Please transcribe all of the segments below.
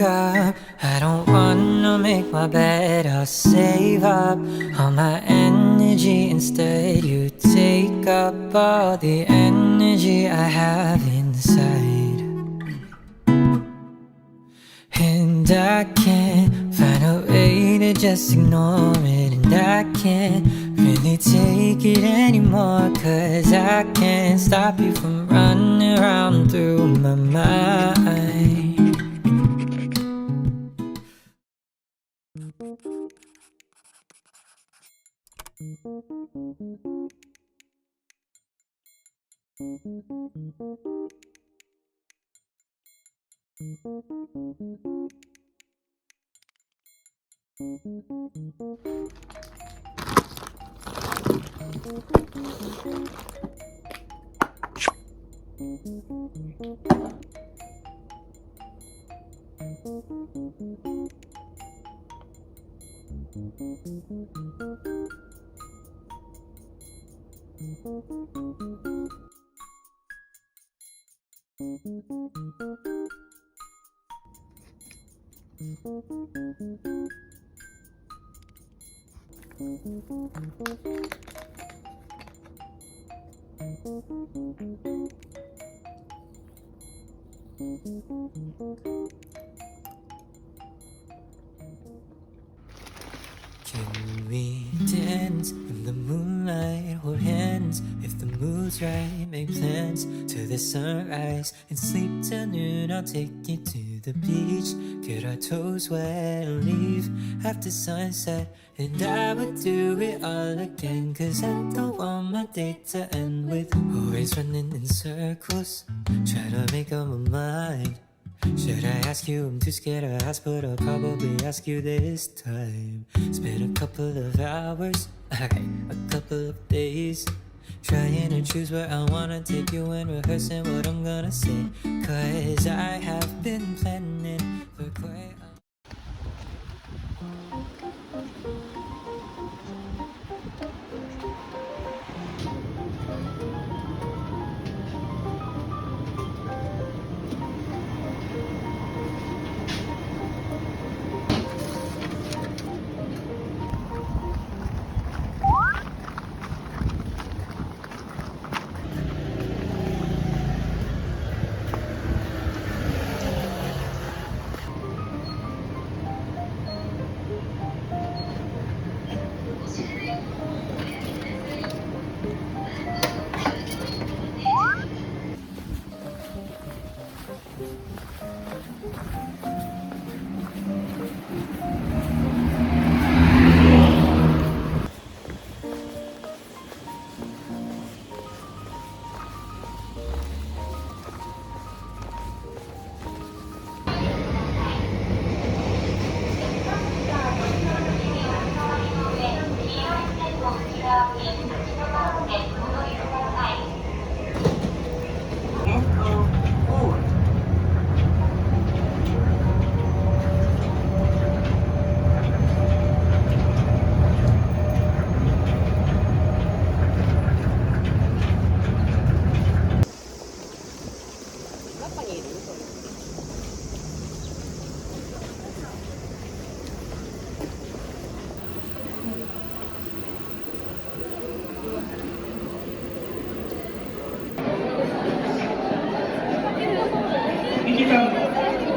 up. I don't wanna make my bed, I'll save up all my energy. Instead you take up all the energy I have inside. And I can't find a way to just ignore it. And I can't really take it anymore, 'cause I can't stop you from running around through my mind. Can we dance in the moonlight, hold hands if the mood's right, make plans to the sunrise and sleep till noon. I'll take you to the beach, get our toes wet and leave after sunset. And I would do it all again, 'cause I don't want my day to end with always running in circles, trying to make up my mind. Should I ask you? I'm too scared to ask, but I'll probably ask you this time. It's been a couple of hours, a couple of days, trying to choose where I wanna take you and rehearsing what I'm gonna say. 'Cause I have been planning for quite a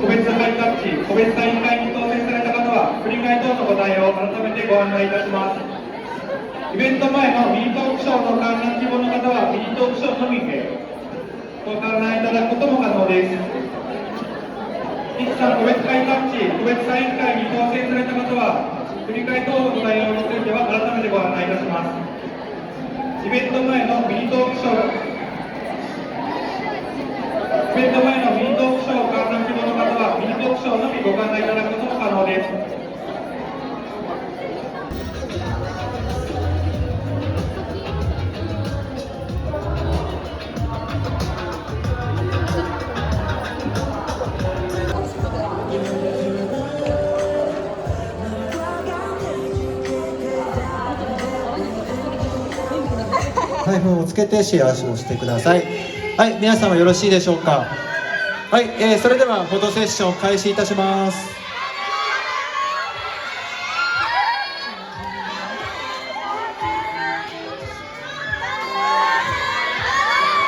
個別ハイタッチ、個別サイン会に当選された方は、振り替え等のご対応を改めてご案内いたします。イベント前のミニトークショーの観覧希望の方は、ミニトークショーのみでご観覧いただくことも可能です。一さん、個別ハイタッチ、個別サイン会に当選された方は、振り替え等のご対応については改めてご案内いたします。イベント前のミニトークショーイベント前のミニトークショーを観覧希望の方はミニトークショーのみご観覧いただくことも可能です。配分をつけてシェアをしてください。はい、皆様よろしいでしょうか。はい、それではフォトセッション開始いたします。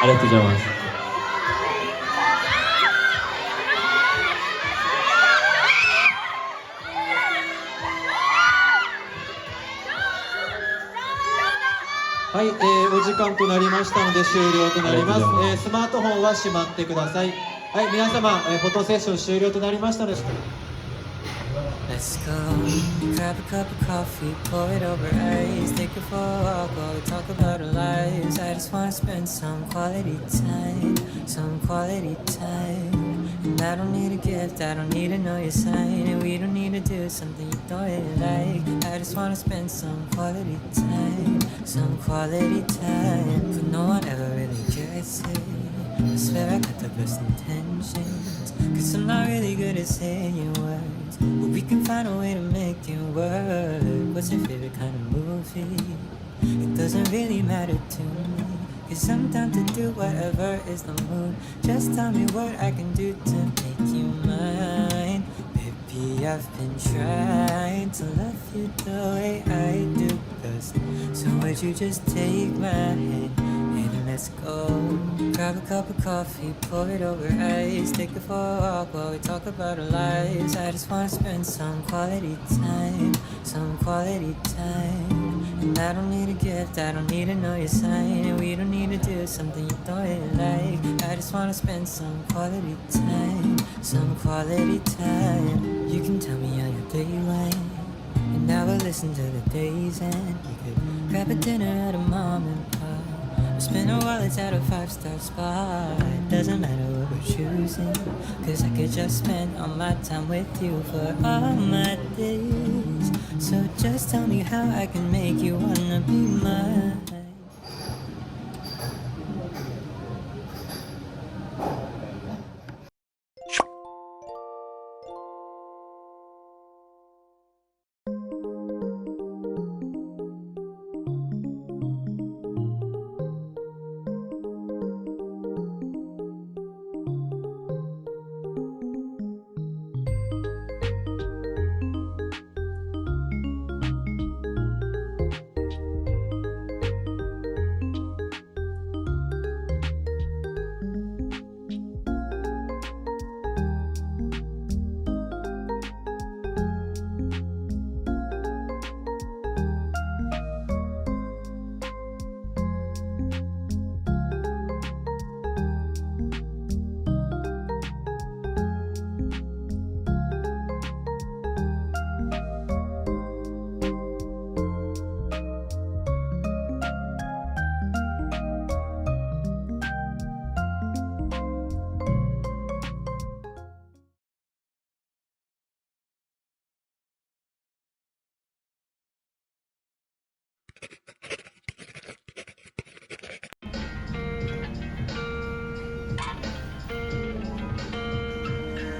ありがとうございます。はい、お時間となりましたので終了となります。ありがとうございますスマートフォンはしまってください。はい、皆様、フォトセッション終了となりましたので。Let's go, grab a cup of coffee, pour it over ice, take it for a walk while we talk about our lives. I just wanna spend some quality time, some quality time. And I don't need a gift, I don't need to know your sign, and we don't need to do something you don't really like. I just wanna spend some quality time, some quality time. But no one ever really gets it. I swear I got the best intentions, 'cause I'm not really good at saying words, but we can find a way to make it work. What's your favorite kind of movie? It doesn't really matter to me, 'cause I'm down to do whatever is the mood. Just tell me what I can do to make you mine. Baby, I've been trying to love you the way I do best, so would you just take my hand and let's go. Grab a cup of coffee, pour it over ice, take it for a walk while we talk about our lives. I just wanna spend some quality time, some quality time. And I don't need a gift, I don't need to know your sign, and we don't need to do something you don't really like. I just wanna spend some quality time, some quality time. You can tell me how your day went, and I will listen to the day's end. You could grab a dinner at a mom and pop, spend our wallets at a 5-star spot. Doesn't matter what we're choosing, 'cause I could just spend all my time with you for all my days. So just tell me how I can make you wanna be mine.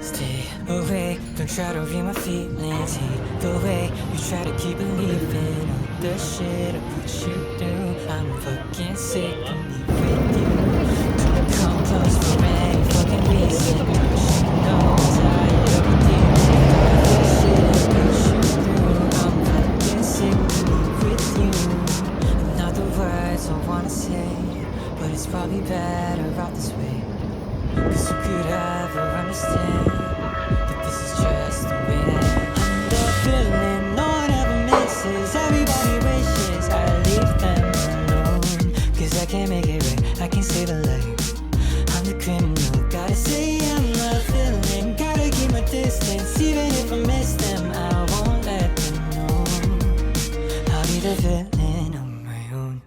Stay away, don't try to read my feelings. Hate the way you try to keep believing all the shit I put you through. I'm fucking sick of being with you. Don't come close for any fucking reason. You should know I'm tired of dealing with the shit I put you through. I'm fucking sick of being with you. Not the words I wanna say, but it's probably better out this way. 'Cause who could ever understand that this is just the way that I'm the feeling no one ever misses. Everybody wishes I leave them alone, 'cause I can't make it right, I can't save a life. I'm the criminal, gotta say I'm not feeling. Gotta keep my distance, even if I miss them, I won't let them know. I'll be the villain on my own.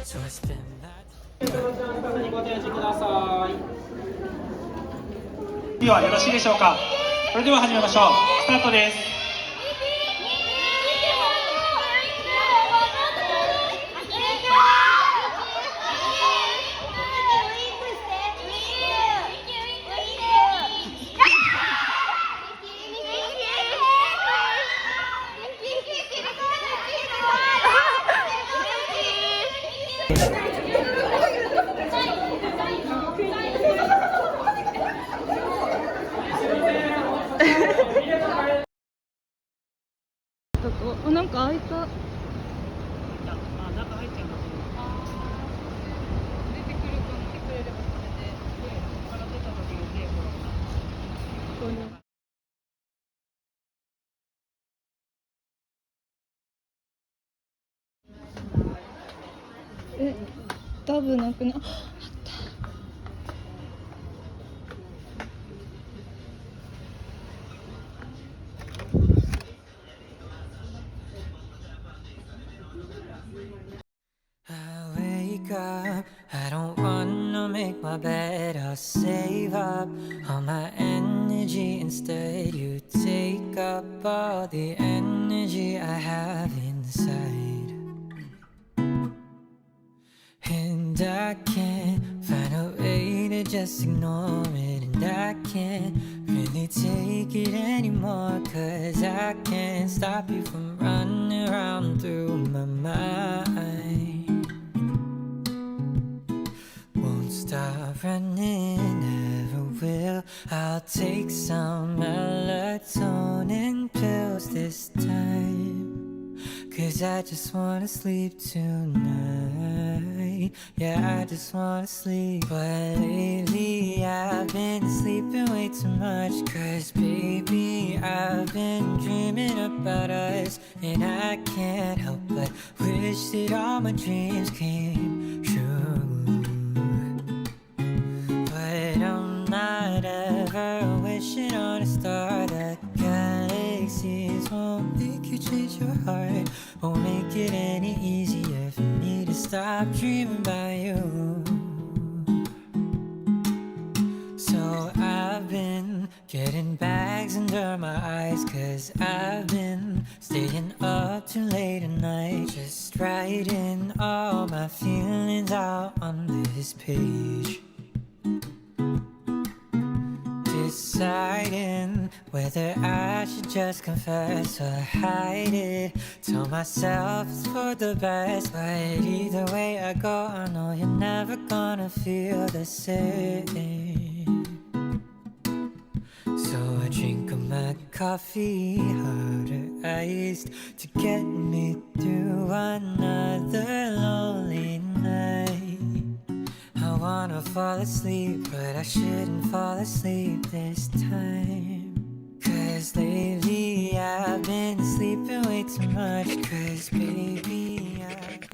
So I spend my time. ではよろしいでしょうか。それでは始めましょう。スタートです。どこ？あ、なんか開いた。え、ダブなくな。あった。I wake up, I don't wanna make my bed. I'll save up all my energy. Instead, you take up all the energy I have inside. And I can't find a way to just ignore it. And I can't really take it anymore. 'Cause I can't stop you from running around through my mind. Won't stop running, never will. I'll take some melatonin pills this time. 'Cause I just wanna sleep tonight. Yeah, I just wanna sleep. But lately I've been sleeping way too much. 'Cause baby, I've been dreaming about us. And I can't help but wish that all my dreams came true. But I'm not ever wishing on a star. The galaxies won't make you change your heart. Won't make it any easier for me to stop dreaming about you. So I've been getting bags under my eyes. 'Cause I've been staying up too late at night, just writing all my feelings out on this page. Deciding whether I should just confess or hide it. Tell myself it's for the best. But either way I go, I know you're never gonna feel the same. So I drink up my coffee, harder iced, to get me through another lonely night. I wanna fall asleep, but I shouldn't fall asleep this time. 'Cause lately I've been sleeping way too much. 'Cause baby,